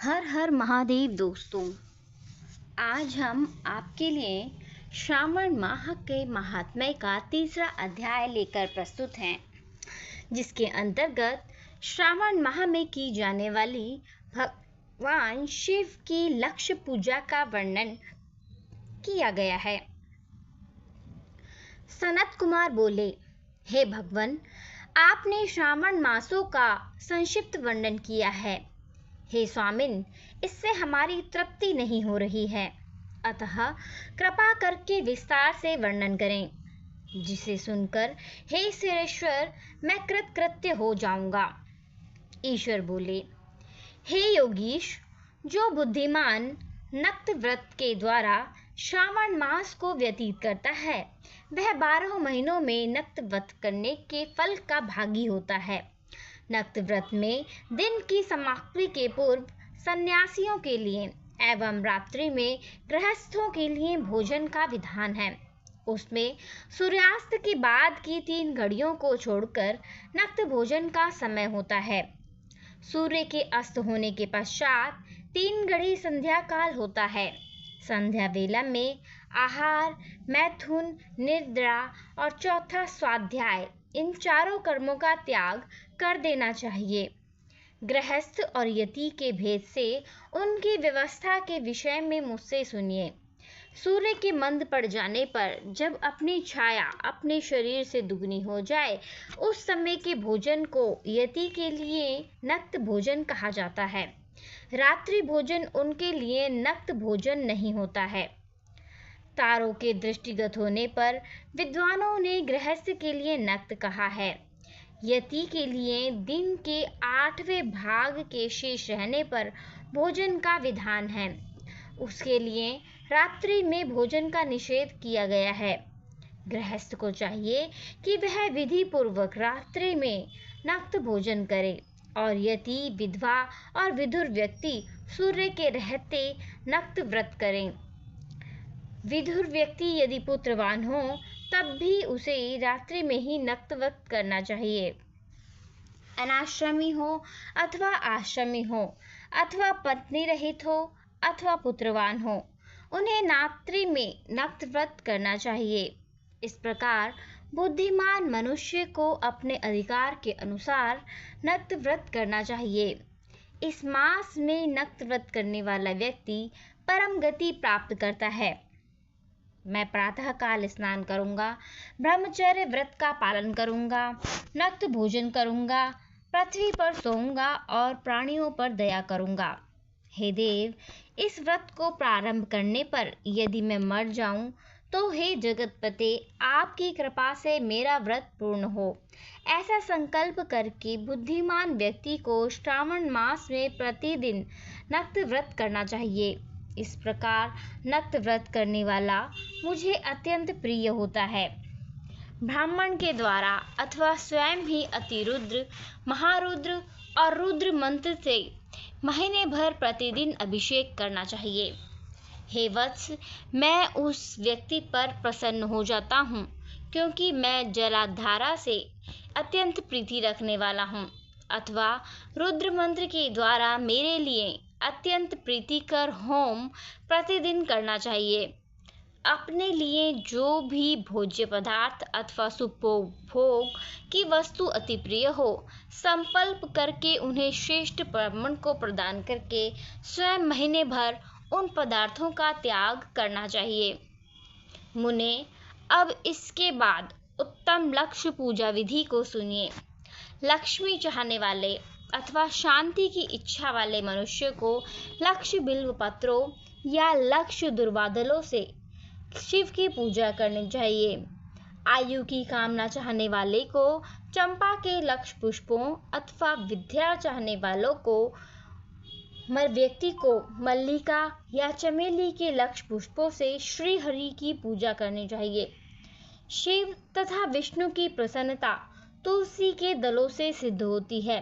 हर हर महादेव दोस्तों। आज हम आपके लिए श्रावण माह के महात्म्य का तीसरा अध्याय लेकर प्रस्तुत हैं, जिसके अंतर्गत श्रावण माह में की जाने वाली भगवान शिव की लक्ष्य पूजा का वर्णन किया गया है। सनत कुमार बोले, हे भगवान, आपने श्रावण मासों का संक्षिप्त वर्णन किया है। हे स्वामिन, इससे हमारी तृप्ति नहीं हो रही है, अतः कृपा करके विस्तार से वर्णन करें, जिसे सुनकर हे सिरेश्वर मैं कृतकृत्य हो जाऊंगा। ईश्वर बोले, हे योगीश, जो बुद्धिमान नक्त व्रत के द्वारा श्रावण मास को व्यतीत करता है, वह 12 महीनों में नक्त व्रत करने के फल का भागी होता है। नक्त व्रत में दिन की समाप्ति के पूर्व सन्यासियों के लिए एवं रात्रि में गृहस्थों के लिए भोजन का विधान है। उसमें सूर्यास्त के बाद की 3 घड़ियों को छोड़कर नक्त भोजन का समय होता है। सूर्य के अस्त होने के पश्चात 3 घड़ी संध्या काल होता है। संध्या वेला में आहार, मैथुन, निद्रा और चौथा स्वाध्याय, इन चारों कर्मों का त्याग कर देना चाहिए। गृहस्थ और यति के भेद से उनकी व्यवस्था के विषय में मुझसे सुनिए। सूर्य के मंद पड़ जाने पर जब अपनी छाया अपने शरीर से दुगनी हो जाए, उस समय के भोजन को यति के लिए नक्त भोजन कहा जाता है। रात्रि भोजन उनके लिए नक्त भोजन नहीं होता है। तारों के दृष्टिगत होने पर विद्वानों ने गृहस्थ के लिए नक्त कहा है। यति के लिए दिन के 8वें भाग के शेष रहने पर भोजन का विधान है। उसके लिए रात्रि में भोजन का निषेध किया गया है। गृहस्थ को चाहिए कि वह विधि पूर्वक रात्रि में नक्त भोजन करे और यति, विधवा और विधुर व्यक्ति सूर्य के रहते नक्त व्रत करें। विधुर व्यक्ति यदि पुत्रवान हो तब भी उसे रात्रि में ही नक्त व्रत करना चाहिए। अनाश्रमी हो अथवा आश्रमी हो अथवा पत्नी रहित हो अथवा पुत्रवान हो, उन्हें रात्रि में नक्त व्रत करना चाहिए। इस प्रकार बुद्धिमान मनुष्य को अपने अधिकार के अनुसार नक्त व्रत करना चाहिए। इस मास में नक्त व्रत करने वाला व्यक्ति परम गति प्राप्त करता है। मैं प्रातः काल स्नान करूंगा, ब्रह्मचर्य व्रत का पालन करूंगा, नक्त भोजन करूंगा, पृथ्वी पर सोऊंगा और प्राणियों पर दया करूंगा। हे देव, इस व्रत को प्रारंभ करने पर यदि मैं मर जाऊं तो हे जगतपते, आपकी कृपा से मेरा व्रत पूर्ण हो। ऐसा संकल्प करके बुद्धिमान व्यक्ति को श्रावण मास में प्रतिदिन नक्त व्रत करना चाहिए। इस प्रकार नक्त व्रत करने वाला मुझे अत्यंत प्रिय होता है। ब्राह्मण के द्वारा अथवा स्वयं ही अतिरुद्र, महारुद्र और रुद्र मंत्र से महीने भर प्रतिदिन अभिषेक करना चाहिए। हे वत्स, मैं उस व्यक्ति पर प्रसन्न हो जाता हूँ, क्योंकि मैं जलाधारा से अत्यंत प्रीति रखने वाला हूँ। अथवा रुद्र मंत्र के द्वारा मेरे लिए अत्यंत प्रीतिकर होम प्रतिदिन करना चाहिए। अपने लिए जो भी भोज्य पदार्थ अथवा सुपभोग की वस्तु अति प्रिय हो, संकल्प करके उन्हें श्रेष्ठ ब्राह्मण को प्रदान करके स्वयं महीने भर उन पदार्थों का त्याग करना चाहिए। मुने, अब इसके बाद उत्तम लक्ष्य पूजा विधि को सुनिए। लक्ष्मी चाहने वाले अथवा शांति की इच्छा वाले मनुष्य को लक्ष्य बिल्व पत्रों या लक्ष्य दुर्वादलों से शिव की पूजा करनी चाहिए। आयु की कामना चाहने वाले को चंपा के लक्ष्य पुष्पों अथवा विद्या चाहने वालों को व्यक्ति को मल्लिका या चमेली के लक्ष्य पुष्पों से श्री हरि की पूजा करनी चाहिए। शिव तथा विष्णु की प्रसन्नता तुलसी के दलों से सिद्ध होती है।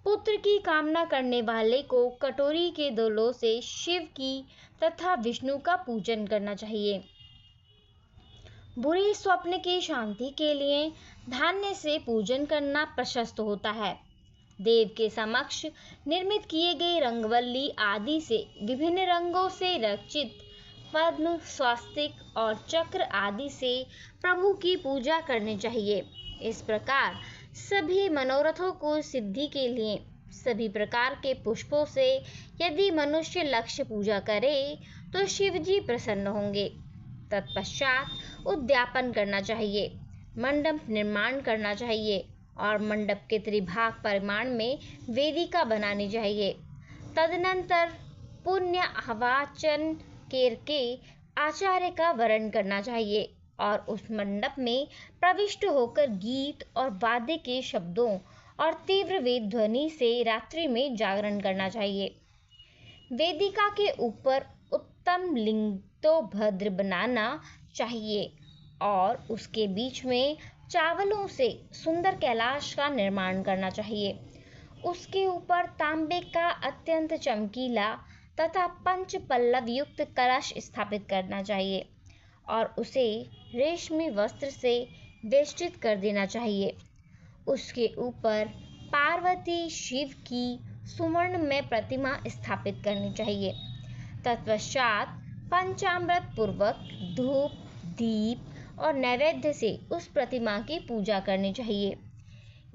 पुत्र की कामना करने वाले को कटोरी के दलों से शिव की तथा विष्णु का पूजन करना चाहिए। बुरे स्वप्न की शांति के लिए धान्य से पूजन करना प्रशस्त होता है। देव के समक्ष निर्मित किए गए रंगवल्ली आदि से विभिन्न रंगों से रचित पद्म, स्वास्तिक और चक्र आदि से प्रभु की पूजा करनी चाहिए। इस प्रकार सभी मनोरथों को सिद्धि के लिए सभी प्रकार के पुष्पों से यदि मनुष्य लक्ष्य पूजा करे तो शिव जी प्रसन्न होंगे। तत्पश्चात उद्यापन करना चाहिए, मंडप निर्माण करना चाहिए और मंडप के त्रिभाग परिमाण में वेदिका बनानी चाहिए। तदनंतर पुण्य आवाचन करके आचार्य का वरण करना चाहिए और उस मंडप में प्रविष्ट होकर गीत और वाद्य के शब्दों और तीव्र वेद ध्वनि से रात्रि में जागरण करना चाहिए। वेदिका के ऊपर उत्तम लिंगोभद्र बनाना चाहिए और उसके बीच में चावलों से सुंदर कैलाश का निर्माण करना चाहिए। उसके ऊपर तांबे का अत्यंत चमकीला तथा पंच पल्लव युक्त कलश स्थापित करना चाहिए और उसे रेशमी वस्त्र से वेष्टित कर देना चाहिए। उसके ऊपर पार्वती शिव की सुवर्ण में प्रतिमा स्थापित करनी चाहिए। तत्पश्चात पंचामृत पूर्वक धूप, दीप और नैवेद्य से उस प्रतिमा की पूजा करनी चाहिए।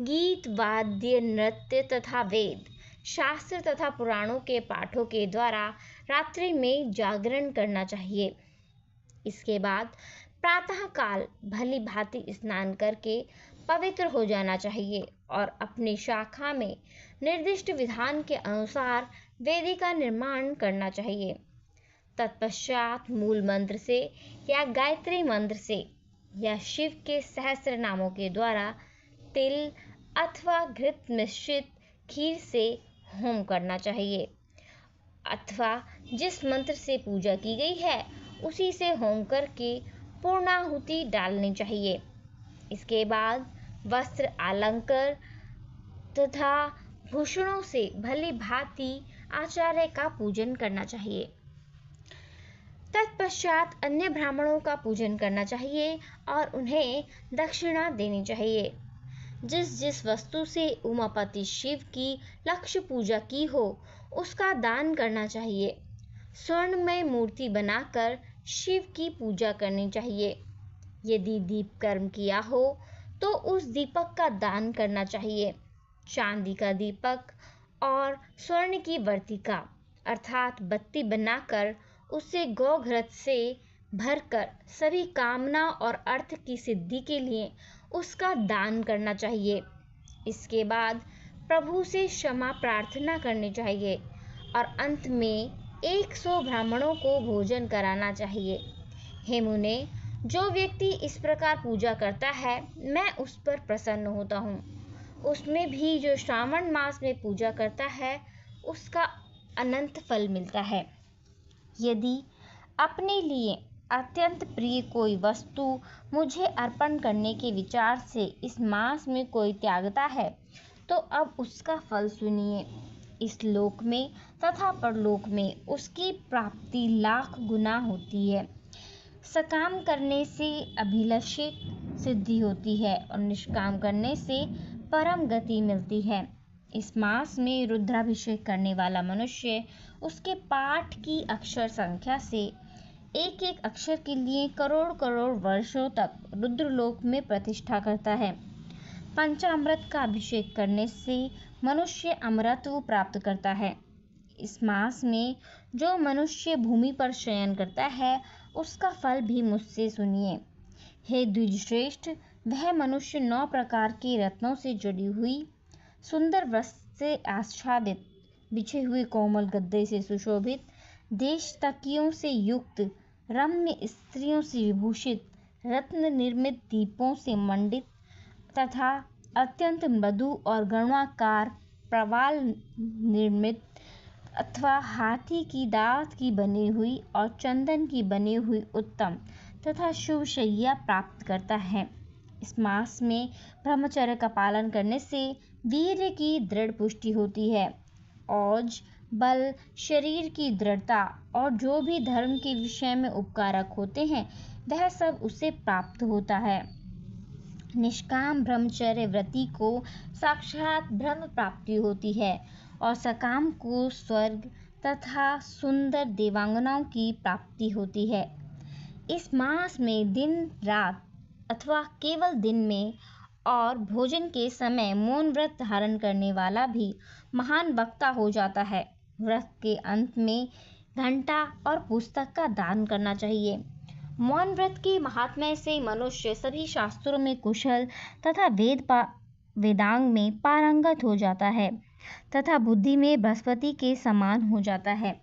गीत, वाद्य, नृत्य तथा वेद, शास्त्र तथा पुराणों के पाठों के द्वारा रात्रि में जागरण करना चाहिए। इसके बाद प्रातः काल भली भांति स्नान करके पवित्र हो जाना चाहिए और अपनी शाखा में निर्दिष्ट विधान के अनुसार वेदी का निर्माण करना चाहिए। तत्पश्चात मूल मंत्र से या गायत्री मंत्र से या शिव के सहस्त्र नामों के द्वारा तिल अथवा घृत मिश्रित खीर से होम करना चाहिए अथवा जिस मंत्र से पूजा की गई है उसी से होम करके पूर्णाहुति डालनी चाहिए। इसके बाद वस्त्र, अलंकार तथा भूषणों से भली भांति आचार्य का पूजन करना चाहिए। तत्पश्चात अन्य ब्राह्मणों का पूजन करना चाहिए और उन्हें दक्षिणा देनी चाहिए। जिस जिस वस्तु से उमापति शिव की लक्ष्य पूजा की हो उसका दान करना चाहिए। स्वर्णमय मूर्ति बनाकर शिव की पूजा करनी चाहिए। यदि दीप कर्म किया हो तो उस दीपक का दान करना चाहिए। चांदी का दीपक और स्वर्ण की वर्तिका अर्थात बत्ती बनाकर उसे गौघृत से भरकर सभी कामना और अर्थ की सिद्धि के लिए उसका दान करना चाहिए। इसके बाद प्रभु से क्षमा प्रार्थना करनी चाहिए और अंत में 100 ब्राह्मणों को भोजन कराना चाहिए। हे मुने, जो व्यक्ति इस प्रकार पूजा करता है मैं उस पर प्रसन्न होता हूँ। उसमें भी जो श्रावण मास में पूजा करता है उसका अनंत फल मिलता है। यदि अपने लिए अत्यंत प्रिय कोई वस्तु मुझे अर्पण करने के विचार से इस मास में कोई त्यागता है तो अब उसका फल सुनिए। इस लोक में तथा परलोक में उसकी प्राप्ति लाख गुना होती है। सकाम करने से अभिलषित सिद्धि होती है और निष्काम करने से परम गति मिलती है। इस मास में रुद्राभिषेक करने वाला मनुष्य उसके पाठ की अक्षर संख्या से एक एक अक्षर के लिए करोड़ करोड़ वर्षों तक रुद्रलोक में प्रतिष्ठा करता है। पंचामृत का अभिषेक करने से मनुष्य अमरत्व प्राप्त करता है। इस मास में जो मनुष्य भूमि पर शयन करता है उसका फल भी मुझसे सुनिए। हे द्विजश्रेष्ठ, वह मनुष्य 9 प्रकार के रत्नों से जुड़ी हुई सुंदर वस्त्र से आच्छादित, बिछे हुए कोमल गद्दे से सुशोभित, देश तकियों से युक्त, रम्य स्त्रियों से विभूषित, रत्न निर्मित दीपों से मंडित तथा अत्यंत मृदु और गरुणाकार प्रवाल निर्मित अथवा हाथी की दांत की बनी हुई और चंदन की बनी हुई उत्तम तथा शुभ शैया प्राप्त करता है। इस मास में ब्रह्मचर्य का पालन करने से वीर्य की दृढ़ पुष्टि होती है। औज, बल, शरीर की दृढ़ता और जो भी धर्म के विषय में उपकारक होते हैं वह सब उसे प्राप्त होता है। निष्काम ब्रह्मचर्य व्रती को साक्षात ब्रह्म प्राप्ति होती है और सकाम को स्वर्ग तथा सुंदर देवांगनाओं की प्राप्ति होती है। इस मास में दिन रात अथवा केवल दिन में और भोजन के समय मौन व्रत धारण करने वाला भी महान वक्ता हो जाता है। व्रत के अंत में घंटा और पुस्तक का दान करना चाहिए। मौन व्रत के महात्म्य से मनुष्य सभी शास्त्रों में कुशल तथा वेदांग में पारंगत हो जाता है तथा बुद्धि में बृहस्पति के समान हो जाता है।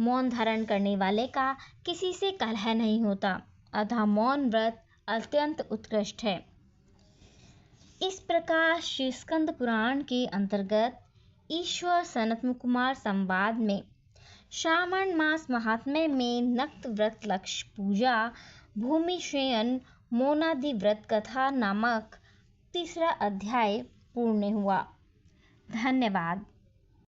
मौन धारण करने वाले का किसी से कलह नहीं होता, अतः मौन व्रत अत्यंत उत्कृष्ट है। इस प्रकार श्री स्कंद पुराण के अंतर्गत ईश्वर सनत कुमार संवाद में श्रावण मास महात्म्य में नक्त व्रत लक्ष्य पूजा भूमि शयन मौनादि व्रत कथा नामक तीसरा अध्याय पूर्ण हुआ। धन्यवाद।